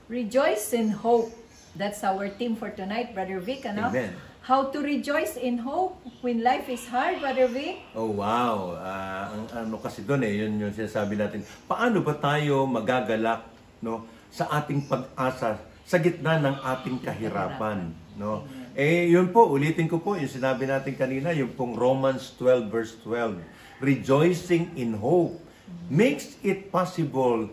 Rejoice in hope. That's our theme for tonight, Brother Vic. Ano? Amen. How to rejoice in hope when life is hard, Brother Vic? Oh, wow. Ang ano kasi doon yun yung sinasabi natin. Paano ba tayo magagalak, no, sa ating pag-asa sa gitna ng ating kahirapan, no? Yun po, ulitin ko po yung sinabi natin kanina, yung pong Romans 12 verse 12. Rejoicing in hope makes it possible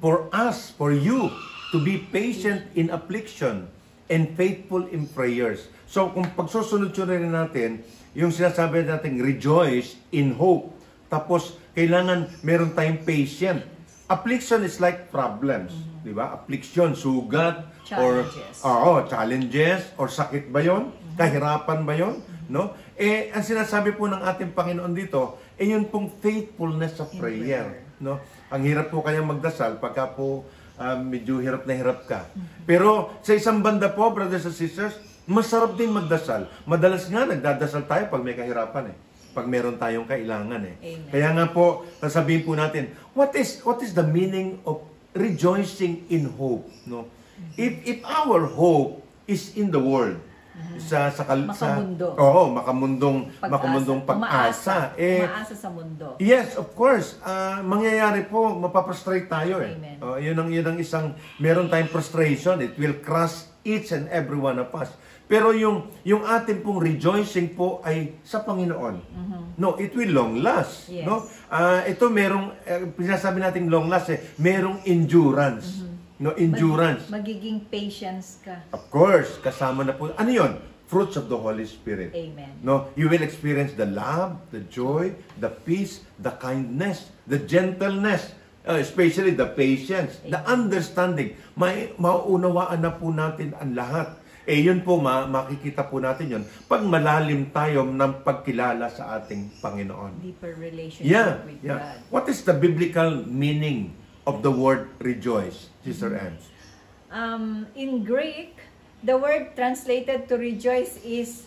for us, for you, to be patient in affliction and faithful in prayers. So, kung pagsusunod-sunod natin, yung sinasabi natin, rejoice in hope. Tapos, kailangan meron tayong patient. Affliction is like problems. Di ba? Affliction, sugat, challenges. Challenges, or sakit ba yon? Kahirapan ba yon? No? Ang sinasabi po ng ating Panginoon dito, yun pong faithfulness sa prayer. No? Ang hirap po kayang magdasal pagka po medyo hirap na hirap ka. Pero sa isang banda po, brothers and sisters, masarap din magdasal. Madalas nga, nagdadasal tayo pag may kahirapan pag meron tayong kailangan Amen. Kaya nga po, sasabihin po natin, what is the meaning of rejoicing in hope? No? If our hope is in the world, makamundo. makamundong pag-asa. Umaasa sa mundo. Yes, of course. Mangyayari po, mapaprostrate tayo Amen. Yun ang isang, meron tayong frustration. It will crush each and every one of us. Pero yung ating pong rejoicing po ay sa Panginoon. No, it will long last. Yes. No? Ito merong, pinasabi natin long last merong endurance. No, endurance. Magiging patience ka. Of course, kasama na po. Ano yun? Fruits of the Holy Spirit. Amen. No, you will experience the love, the joy, the peace, the kindness, the gentleness, especially the patience, the understanding. Mauunawaan na po natin ang lahat. Yun po, makikita po natin yun pag malalim tayo ng pagkilala sa ating Panginoon. Deeper relationship with God. What is the biblical meaning of the word rejoice, Sister Ems? In Greek, the word translated to rejoice is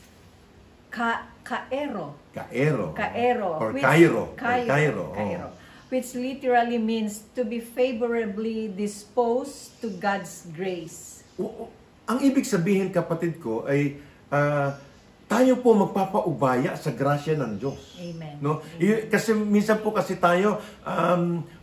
kaero. Kaero. Or Which, Kairo. Which literally means to be favorably disposed to God's grace. Ang ibig sabihin, kapatid ko, ay tayo po magpapaubaya sa grasya ng Diyos. Amen. No? Kasi minsan po kasi tayo,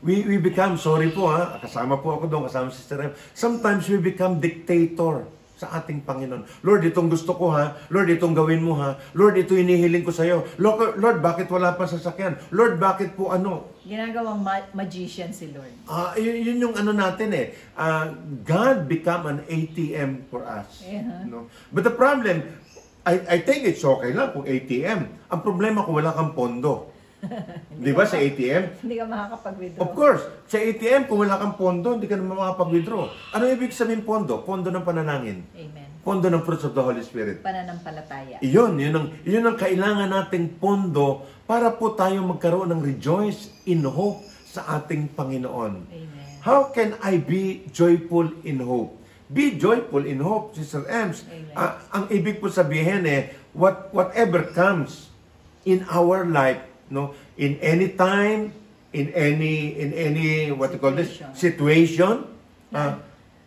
we become, sorry po kasama po ako doon, kasama si Sister Em, sometimes we become dictator sa ating Panginoon. Lord, itong gusto ko Lord, itong gawin mo Lord, ito inihiling ko sa iyo. Lord, bakit wala pa sasakyan? Lord, bakit po Ginagawang magician si Lord. Yun yung natin God become an ATM for us. No? But the problem, I think it's okay lang kung ATM. Ang problema kung wala kang pondo. Di ba sa ATM? Hindi ka makakapag-withdraw. Of course. Sa ATM, kung wala kang pondo, hindi ka naman makakapag-withdraw. Ano ibig sabihin pondo? Pondo ng panalangin. Amen. Pondo ng fruits of the Holy Spirit. Pananampalataya. Yun ang kailangan nating pondo para po tayo magkaroon ng rejoice in hope sa ating Panginoon. Amen. How can I be joyful in hope? Be joyful in hope, Sister Ems. Ang ibig po sabihin whatever comes in our life, no, in any time, in any what you call this situation.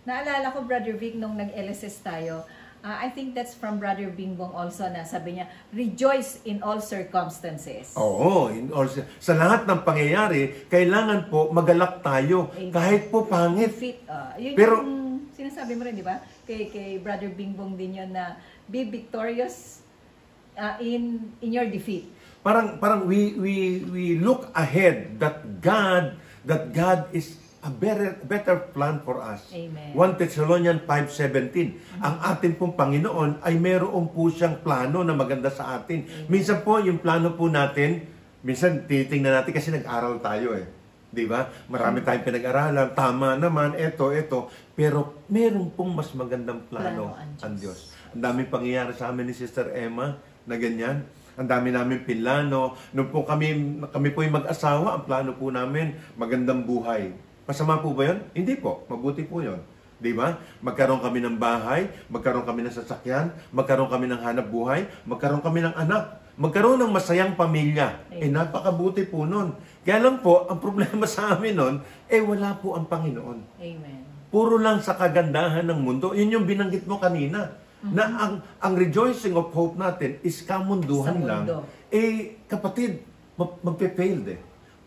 Naalala ko, Brother Vic, nung nag-LSS tayo, I think that's from Brother Bingbong also, na sabi niya, rejoice in all circumstances. Oo, sa lahat ng pangyayari, kailangan po magalak tayo, kahit po pangit. Pero sinasabi mo rin, di ba? Kay Brother Bingbong din yun na be victorious in your defeat. Parang we look ahead that God is a better plan for us. Amen. 1 Thessalonians 5:17. Ang ating pong Panginoon ay meron po siyang plano na maganda sa atin. Amen. Minsan po yung plano po natin, minsan titingnan natin kasi nag-aral tayo 'Di ba? Marami tayong pinag-aralan, tama naman, ito. Pero meron pong mas magandang plano ang Diyos. Ang daming pangyayari sa amin ni Sister Emma na ganyan. Ang dami namin pinlano. Nung po kami po yung mag-asawa, ang plano po namin, magandang buhay. Masama po ba yun? Hindi po. Mabuti po yun. Di ba? Magkaroon kami ng bahay, magkaroon kami ng sasakyan, magkaroon kami ng hanap buhay, magkaroon kami ng anak, magkaroon ng masayang pamilya. Napakabuti po nun. Kaya lang po, ang problema sa amin nun, wala po ang Panginoon. Amen. puro lang sa kagandahan ng mundo. Yun yung binanggit mo kanina. Na ang rejoicing of hope natin is kamunduhan lang. Kapatid, magpe-failed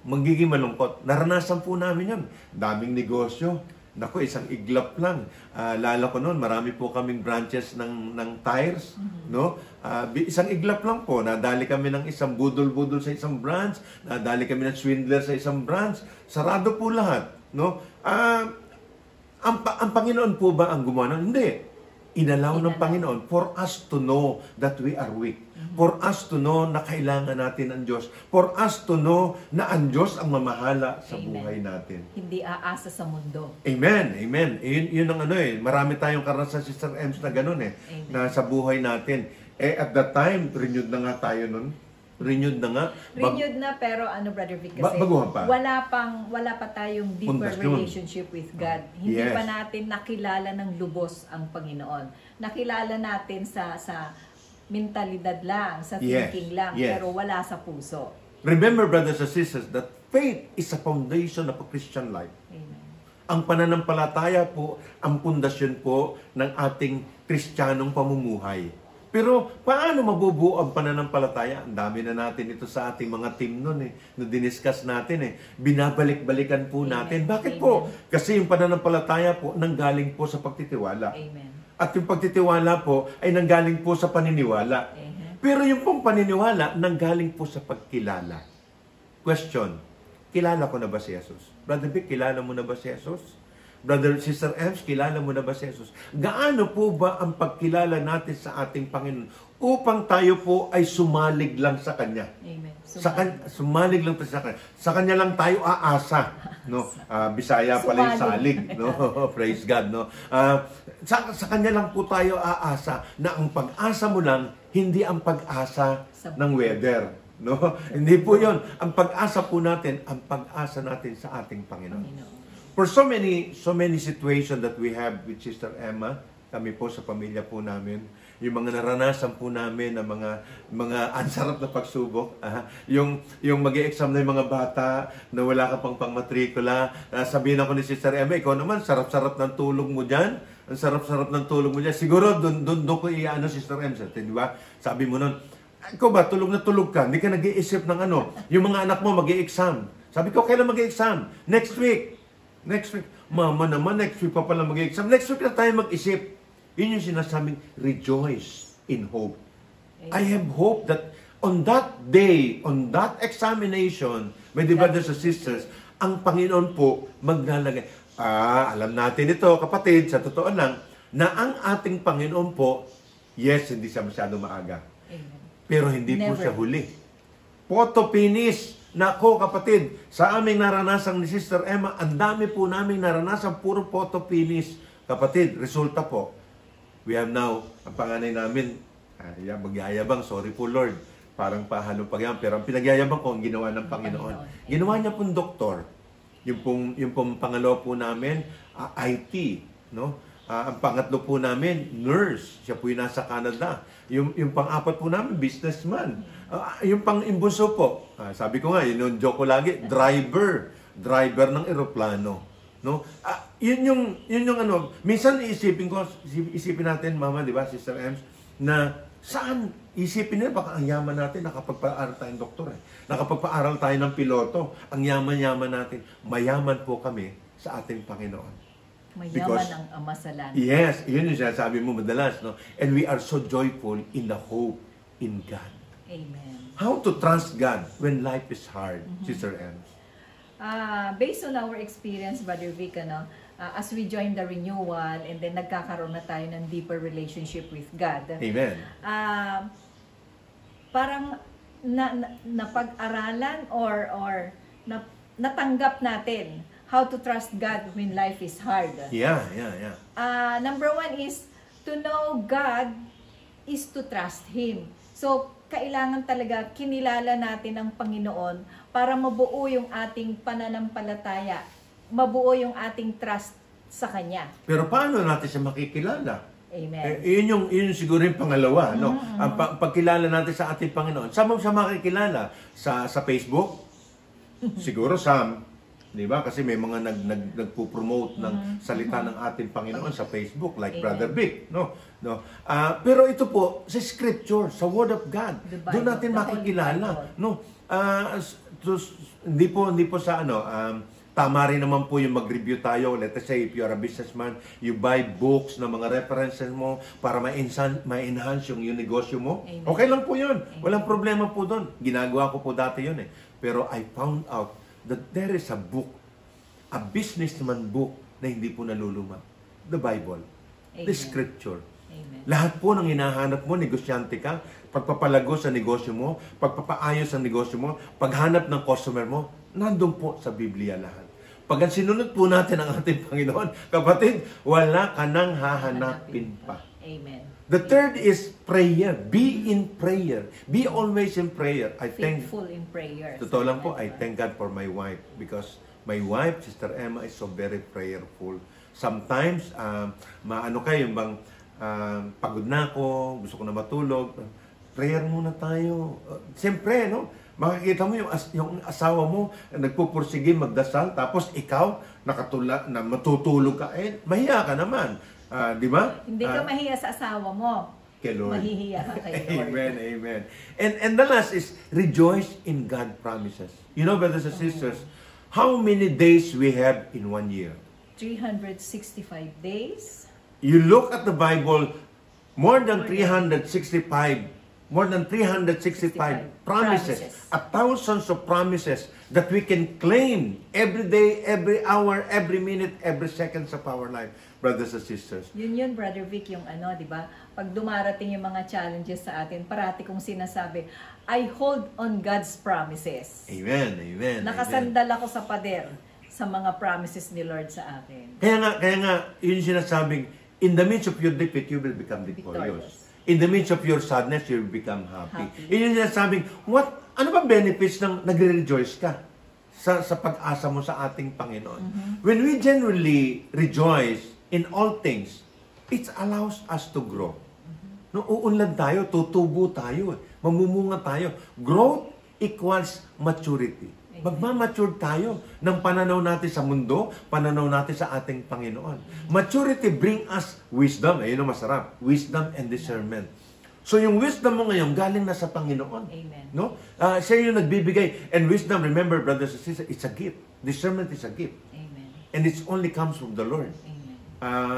magiging malungkot. Naranasan po namin yan. Daming negosyo. Naku, isang iglap lang. Lala ko noon, marami po kaming branches ng tires. No? Isang iglap lang po. Nadali kami ng isang budol-budol sa isang branch. Nadali kami ng swindler sa isang branch. Sarado po lahat. No? Ang Panginoon po ba ang gumawa? Hindi. Inalaw ng Panginoon for us to know that we are weak. For us to know na kailangan natin ang Diyos. For us to know na ang Diyos ang mamahala sa buhay natin. Hindi aasa sa mundo. Amen. Amen. Yun ang marami tayong karanasan, Sister Ems, na ganun na sa buhay natin. At that time, renewed na nga tayo nun. Renewed na nga. Renewed na, pero Brother Vic, kasi baguhan pa. wala pa tayong deeper relationship with God. Hindi pa natin nakilala ng lubos ang Panginoon. Nakilala natin sa mentalidad lang, sa thinking lang, pero wala sa puso. Remember, brothers and sisters, that faith is a foundation of a Christian life. Amen. Ang pananampalataya po, ang pundasyon po ng ating Kristiyanong pamumuhay. Pero paano mabubuo ang pananampalataya? Ang dami na natin ito sa ating mga team nun na diniscuss natin Binabalik-balikan po natin. Bakit po? Kasi yung pananampalataya po nanggaling po sa pagtitiwala. Amen. At yung pagtitiwala po ay nanggaling po sa paniniwala. Pero yung pong paniniwala nanggaling po sa pagkilala. Question, kilala ko na ba si Jesus? Brother Vic, kilala mo na ba si Jesus? Brother, Sister Ems, kilala mo na ba si Jesus? Gaano po ba ang pagkilala natin sa ating Panginoon upang tayo po ay sumalig lang sa Kanya? Amen. Sumalig lang sa Kanya. Sa Kanya lang tayo aasa. No? Bisaya pala yung salig. No? Praise God. No? Sa Kanya lang po tayo aasa na ang pag-asa mo lang, hindi ang pag-asa ng weather. No? Hindi po yon. Ang pag-asa po natin, ang pag-asa natin sa ating Panginoon. For so many situations that we have with Sister Emma, kami po sa pamilya po namin, yung mga naranasan po namin na mga ansarap na pagsubok, yung mag-e-exam na yung mga bata na wala ka pang pangmatrikula, sabihin ako ni Sister Emma, ikaw naman, sarap-sarap ng tulog mo dyan, ang sarap-sarap ng tulog mo dyan, siguro doon ko i-ano, Sister Emma, di ba? Sabi mo nun, ikaw ba, tulog na tulog ka, hindi ka nag-iisip ng yung mga anak mo mag-e-exam. Sabi ko, kailan mag-e-exam? Next week. Mama naman, next week pa pala mag-exam. Next week na tayo mag-isip. Yun yung sinasabing, rejoice in hope. I have hope that on that day, on that examination, my dear brothers and sisters, ang Panginoon po maglalagay. Alam natin ito, kapatid, sa totoo lang, na ang ating Panginoon po, yes, hindi siya masyado maaga. Amen. Pero hindi po siya huli. Photo finish. Nako kapatid, sa aming naranasan ni Sister Emma, ang dami po naming naranasan, puro photo finish. Kapatid, resulta po. We have now, ang panganay namin, magyayabang, sorry po Lord, parang pahalo pa yan, pero ang pinagyayabang ko, ang ginawa ng Panginoon. Ginawa niya pong doktor. Yung pong pangalawa po namin, IT, no? Ang pangatlo po namin, nurse. Siya po yung nasa Canada. Yung pang-apat po namin, businessman. Yung pang-imbunso po, sabi ko nga, yun yung joke ko lagi, driver ng eroplano. No? Yun yung minsan isipin natin, Mama, di ba, Sister Ems, na saan isipin nila, baka ang yaman natin, nakapagpa-aral tayong doktor nakapagpa-aral tayo ng piloto, ang yaman-yaman natin, mayaman po kami sa ating Panginoon. Mayaman ang Ama sa langit. Yes, yun yung sinasabi mo madalas, no? And we are so joyful in the hope in God. Amen. How to trust God when life is hard, Sister Ems? Based on our experience, Brother Vic, as we join the renewal and then nagkakaroon na tayo ng deeper relationship with God. Amen. Parang napag-aralan or natanggap natin how to trust God when life is hard. Yeah. Number one is to know God is to trust Him. So, kailangan talaga kinilala natin ang Panginoon para mabuo yung ating pananampalataya, mabuo yung ating trust sa Kanya. Pero paano natin siya makikilala? Amen. Yun siguro yung pangalawa. No? Ang pagkilala natin sa ating Panginoon. Saan mo siya makikilala? Sa Facebook? Siguro Sam. Di ba? Kasi may mga nagpo-promote ng salita ng ating Panginoon sa Facebook, like Amen. Brother Vic, no? Pero ito po, sa Scripture, sa Word of God, The Bible, doon natin the Holy makikilala, Bible. no? Hindi po sa tama rin naman po yung mag-review tayo. Let us say, if you are a businessman, you buy books na mga references mo para ma-enhance yung negosyo mo. Amen. Okay lang po yun. Amen. Walang problema po doon. Ginagawa ko po dati yun eh. Pero I found out that there is a book, a businessman book na hindi po naluluma. The Bible. The Amen. Scripture. Amen. Lahat po ng hinahanap mo, negosyante ka, pagpapalago sa negosyo mo, pagpapaayos sa negosyo mo, paghanap ng customer mo, nandun po sa Biblia lahat. Pag ang sinunod po natin ang ating Panginoon, kapatid, wala ka nang hahanapin pa. Amen. The third is prayer. Be in prayer. Be always in prayer. Faithful in prayers. Totoo lang po, I thank God for my wife because my wife, Sister Emma, is so very prayerful. Sometimes, maano kayo, yung bang pagod na ako, gusto ko na matulog, prayer muna tayo. Siyempre, no? Makikita mo yung asawa mo nagpupursige magdasal, tapos ikaw na matutulog ka, mahiya ka naman. Di ba? Hindi ka mahiya sa asawa mo. Kay Lord. Mahihiya ka kay Lord. Amen, amen. And the last is, rejoice in God's promises. You know, brothers and sisters, how many days we have in 1 year? 365 days. You look at the Bible, more than 365 promises, thousands of promises that we can claim every day, every hour, every minute, every second of our life, brothers and sisters. Yun, Brother Vic, yung di ba? Pag dumarating yung mga challenges sa atin, parati kong sinasabi, I hold on God's promises. Amen, amen. Nakasandal ako sa pader sa mga promises ni Lord sa akin. Kaya nga, yun yung sinasabing, in the midst of your defeat, you will become victorious. In the midst of your sadness, you will become happy. Yun yung sinasabing, ano ba benefits ng nagre-rejoice ka sa pag-asa mo sa ating Panginoon? When we genuinely rejoice in all things, it allows us to grow. No, uunlad tayo, tutubo tayo, mamumunga tayo. Growth equals maturity. Magmamature tayo ng pananaw natin sa mundo, pananaw natin sa ating Panginoon. Maturity bring us wisdom. Ayun ang masarap. Wisdom and discernment. So yung wisdom mo ngayon, galing na sa Panginoon. Amen. No? Siya yung nagbibigay. And wisdom, remember, brothers and sisters, it's a gift. Discernment is a gift. Amen. And it only comes from the Lord. Amen.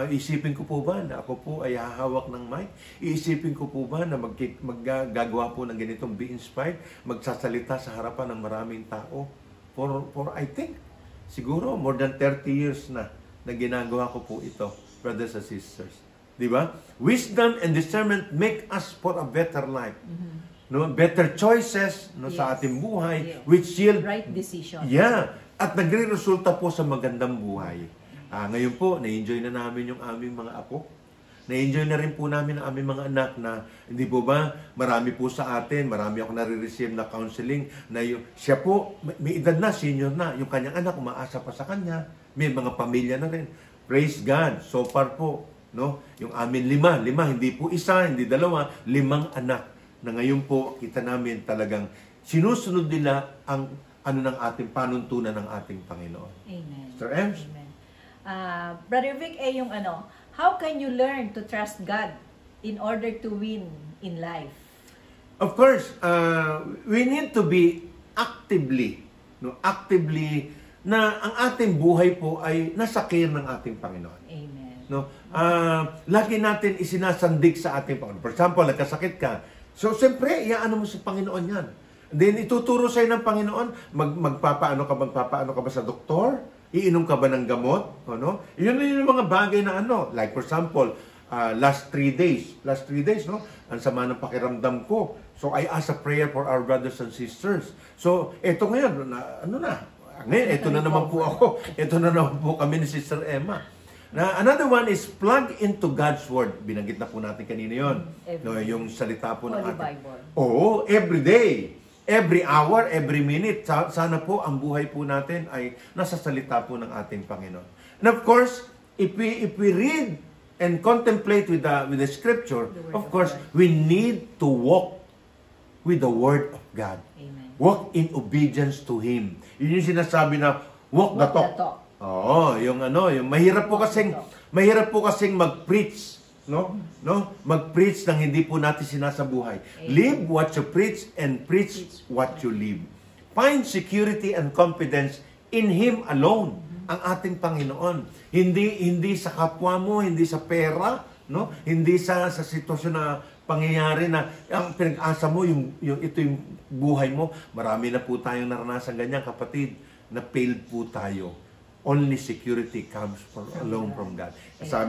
Isipin ko po ba na ako po ay hahawak ng mic? Iisipin ko po ba na maggagawa po ng ganitong Be Inspired? Magsasalita sa harapan ng maraming tao? For I think, siguro more than 30 years na ginagawa ko po ito, brothers and sisters. Di ba? Wisdom and discernment make us for a better life. No, better choices sa ating buhay, which yield right decision. Yeah. At nagre-resulta po sa magandang buhay. Ngayon po, na-enjoy na namin yung aming mga apo. Na-enjoy na rin po namin ang aming mga anak na, hindi po ba, marami po sa atin, marami ako nare-receive na counseling, na siya po, may edad na, senior na, yung kanyang anak, umaasa pa sa kanya, may mga pamilya na rin. Praise God, so far po, no? Yung amin lima, hindi po isa, hindi dalawa, 5 anak, na ngayon po, kita namin talagang sinusunod nila ang ng ating panuntunan ng ating Panginoon. Amen. Sir Ems? Amen. Brother Vic, yung how can you learn to trust God in order to win in life? Of course, we need to be actively na ang ating buhay po ay nasa care ng ating Panginoon. Amen. No? Lagi natin isinasandig sa ating Panginoon. For example, nagkasakit ka. So, siyempre, iaano mo sa Panginoon yan. Then, ituturo sa'yo ng Panginoon, magpapaano ka ba sa doktor? Iinom ka ba ng gamot? Ano? Yun yung mga bagay na like for example, last 3 days, no? Ang sama ng pakiramdam ko. So I ask a prayer for our brothers and sisters. So eto ngayon, ngayon, eto na naman po ako. Eto na naman po kami ni Sister Emma. Another one is plug into God's Word. Binanggit na po natin kanina yun. No, yung salita po ng Holy ating Bible. Oo, every day. Every hour, every minute, sana po ang buhay po natin ay nasa salita po ng ating Panginoon. And of course, if we read and contemplate with the Scripture, of course, we need to walk with the Word of God. Amen. Walk in obedience to Him. Yun yung sinasabi na walk the Walk talk. the talk. Oo, yung yung mahirap po kasing mag-preach, no? No? Mag-preach nang hindi po natin sinasabuhay. Live what you preach and preach what you live. Find security and confidence in Him alone, ang ating Panginoon. Hindi sa kapwa mo, hindi sa pera, no? Hindi sa sitwasyon na pangyayari na ang pinag-asa mo ito yung buhay mo. Marami na po tayong naranasan ganyan, kapatid, na failed po tayo. Only security comes alone from God.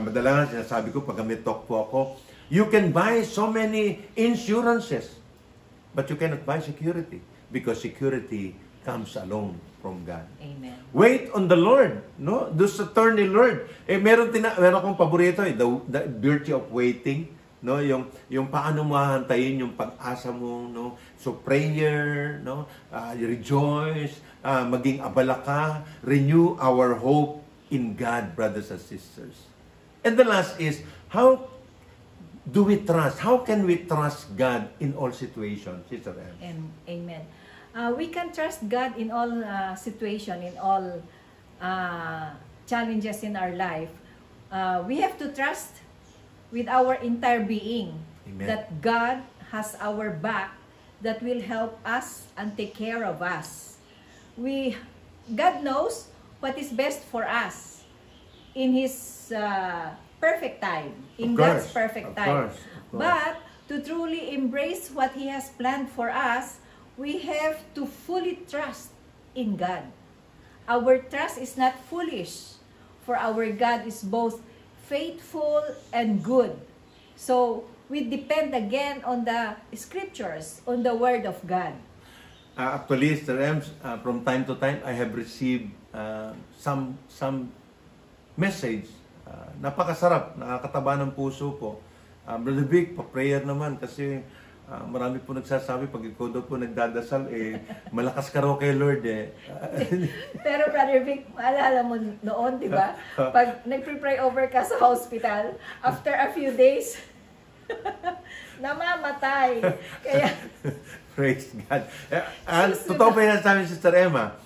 Madalas sinasabi ko pag may talk po ako, you can buy so many insurances, but you cannot buy security because security comes alone from God. Amen. Wait on the Lord, no? Do sa turn ni Lord. Meron akong paborito, the virtue of waiting, no? Yung paano mo hahantayin yung pag-asa mo, no? So prayer, no? Rejoice, maging abala ka, renew our hope in God, brothers and sisters. And the last is, how do we trust? How can we trust God in all situations, Sister Em? Amen. We can trust God in all situation, in all challenges in our life. We have to trust with our entire being. Amen. That God has our back, that will help us and take care of us. God knows what is best for us in His perfect time, in God's perfect time. Of course. But to truly embrace what He has planned for us, we have to fully trust in God. Our trust is not foolish, for our God is both faithful and good. So, we depend again on the scriptures, on the Word of God. Actually, Sister Ems, from time to time, I have received some message. Napakasarap, nakakataba ng puso po. Brother Vic, pa-prayer naman kasi marami po nagsasabi pag ikaw daw po nagdadasal, malakas ka raw kay Lord Pero Brother Vic, maalala mo noon, di ba? Pag nagpre-pray over ka sa hospital, after a few days, namamatay. Kaya, praise God. Totoo pa yan sa amin, Sister Emma.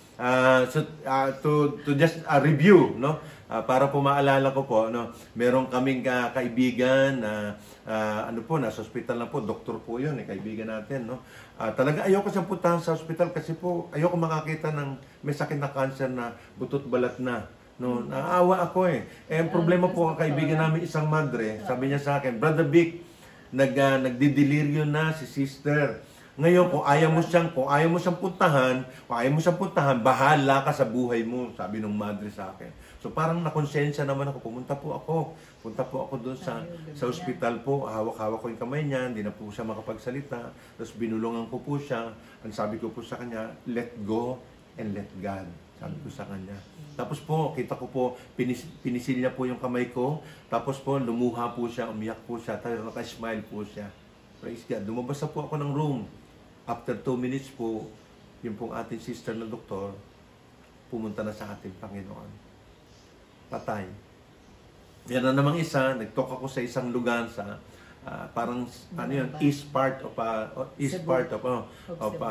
To just review, no? Para po maalala ko po, no, meron kaming kaibigan na nasa hospital na po, doktor po 'yun, kaibigan natin, no. Talaga ayoko siyang puntahan sa hospital kasi po ayoko makakita ng may sakit na cancer na butot balat na. No, naawa ako ang problema po ang kaibigan namin isang madre, sabi niya sa akin, Brother Vic, nagdideliryo na si sister. Ngayon, kung ayaw mo siyang puntahan, bahala ka sa buhay mo, sabi ng madre sa akin. So parang nakonsensya naman ako, punta po ako doon sa ospital po, hawak-hawak ko yung kamay niya, hindi na po siya makapagsalita, tapos binulungan ko po siya, ang sabi ko po sa kanya, let go and let God, sabi ko sa kanya. Tapos po, kita ko po, pinisil niya po yung kamay ko, tapos po, lumuha po siya, umiyak po siya, naka-smile po siya. Praise God. Lumabas na po ako ng room. After 2 minutes po, yung pong ating sister na doktor, pumunta na sa ating Panginoon. Patay. Yan na namang isa, nag-talk ako sa isang lugar sa parang east part of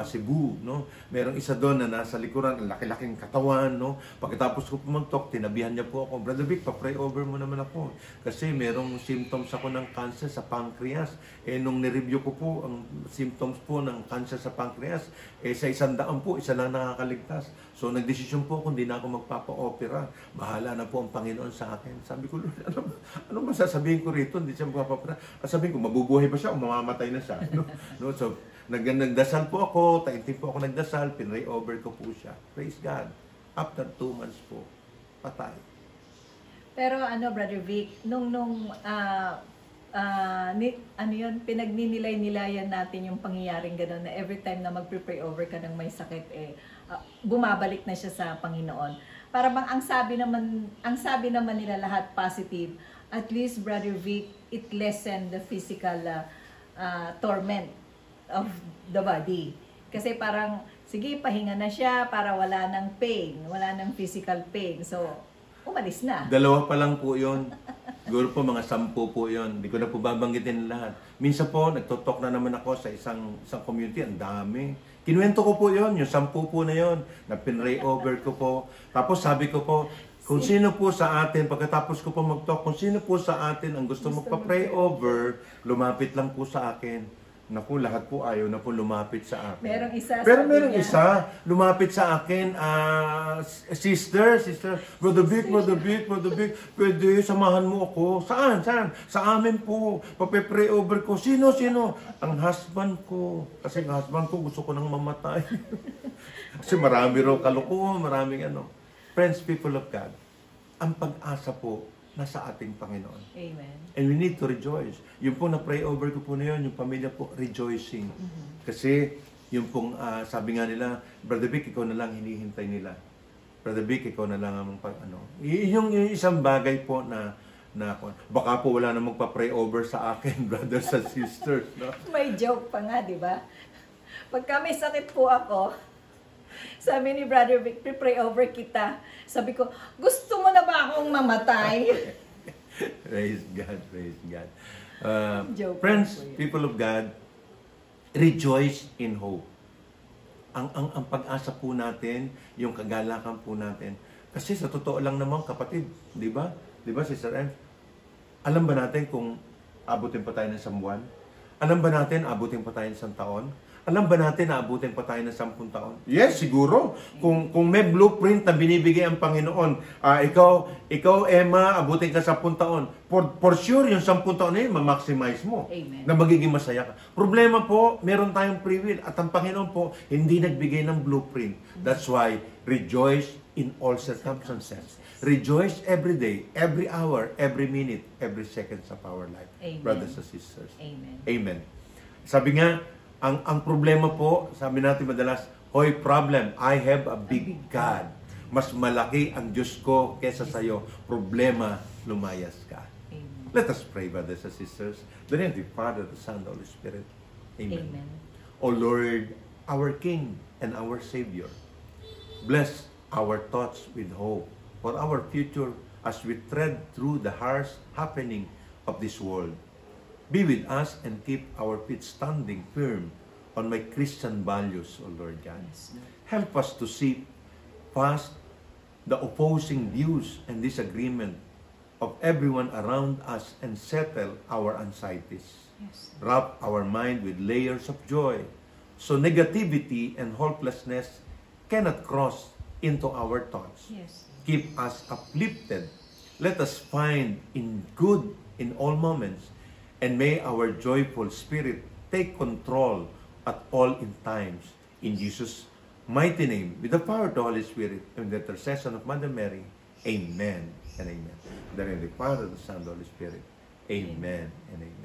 Cebu, no. Merong isa doon na nasa likuran, ang laki-laking katawan, no. Pagkatapos ko pumuntok, tinabihan niya po ako, Brother Vic, pa-pray over mo naman ako kasi merong symptoms ako ng cancer sa pancreas. Nung ni-review ko po ang symptoms po ng cancer sa pancreas, sa 100 po, isa lang nakakaligtas. So nagdesisyon po ako, hindi na ako magpapa-opera. Bahala na po ang Panginoon sa akin. Sabi ko, Lord, ano masasabihin ko rito? Hindi siya magpapa-opera. Sabi ko, mabubuhay ba siya o mamamatay na siya? No? So, nagdasal po ako, taintin po ako nagdasal, pinray over ko po siya. Praise God. After 2 months po, patay. Pero Brother Vic, pinagninilay-nilayan natin yung pangyayaring gano'n na every time na mag-pray over ka ng may sakit, bumabalik na siya sa Panginoon. Para bang ang sabi naman nila lahat positive, at least Brother Vic, it lessen the physical torment of the body. Kasi parang, sige, pahinga na siya para wala ng pain, wala ng physical pain. So, umalis na. 2 pa lang po yun. Siguro po mga 10 po yun. Hindi ko na po babanggitin lahat. Minsan po, nagtotalk na naman ako sa isang community. Ang dami. Kinuwento ko po yon, yung 10 po na yon, na pinray over ko po. Tapos sabi ko po, kung sino po sa atin, pagkatapos ko po mag-talk, kung sino po sa atin ang gusto magpa-pray over, lumapit lang po sa akin. Naku, lahat po ayaw na po lumapit sa akin. Merong isa, Pero sabi merong niya. isa, lumapit sa akin, sister, Brother Vic, pwede samahan mo ako. Saan? Sa amin po, pape-pray over ko. Sino? Ang husband ko. Kasi ang husband ko gusto ko nang mamatay. Kasi marami raw kalukuhan, maraming ano. Friends, people of God, ang pag-asa po nasa ating Panginoon. Amen. And we need to rejoice. Yung po na-pray over ko po na yun, yung pamilya po rejoicing. Kasi yung pong sabi nga nila, Brother Vic, ikaw na lang hinihintay nila. Brother Vic, ikaw na lang ang yung isang bagay po na baka po wala na magpa-pray over sa akin, brothers and sisters. No? May joke pa nga, di ba? Pagka may sakit po ako, sabi ni Brother Vic, pray over kita. Sabi ko, gusto mo na ba akong mamatay? Praise God, praise God. Joke Friends, po yun. people of God, rejoice in hope. Ang pag-asa po natin, yung kagalakan po natin. Kasi sa totoo lang naman, kapatid, di ba? Di ba, Sister M? Alam ba natin kung abutin pa tayo ng 1 buwan? Alam ba natin abutin pa tayo ng 1 taon? Alam ba natin na abutin pa tayo ng 10 taon? Yes, siguro. Kung may blueprint na binibigay ang Panginoon, ikaw, Emma, abutin ka 10 taon. For sure, yung 10 taon na yun, ma-maximize mo. Amen. Na magiging masaya ka. Problema po, meron tayong free will. At ang Panginoon po, hindi nagbigay ng blueprint. That's why, rejoice in all circumstances. Rejoice every day, every hour, every minute, every second of our life. Amen. Brothers and sisters. Amen. Amen. Sabi nga, ang problema po, sabi natin madalas, hoy problem, I have a big God. Mas malaki ang Diyos ko kesa sa iyo. Problema, lumayas ka. Amen. Let us pray, brothers and sisters. The name of the Father, the Son, the Holy Spirit. Amen. Amen. O Lord, our King and our Savior, bless our thoughts with hope for our future as we tread through the harsh happening of this world. Be with us and keep our feet standing firm on my Christian values, O Lord God. Yes, Lord. Help us to see past the opposing views and disagreement of everyone around us and settle our anxieties. Yes. Wrap our mind with layers of joy so negativity and hopelessness cannot cross into our thoughts. Yes. Keep us uplifted. Let us find in good in all moments, and may our joyful spirit take control at all in times. In Jesus' mighty name, with the power of the Holy Spirit and the intercession of Mother Mary, amen and amen. In the name of the Father, the Son, and the Holy Spirit, amen and amen.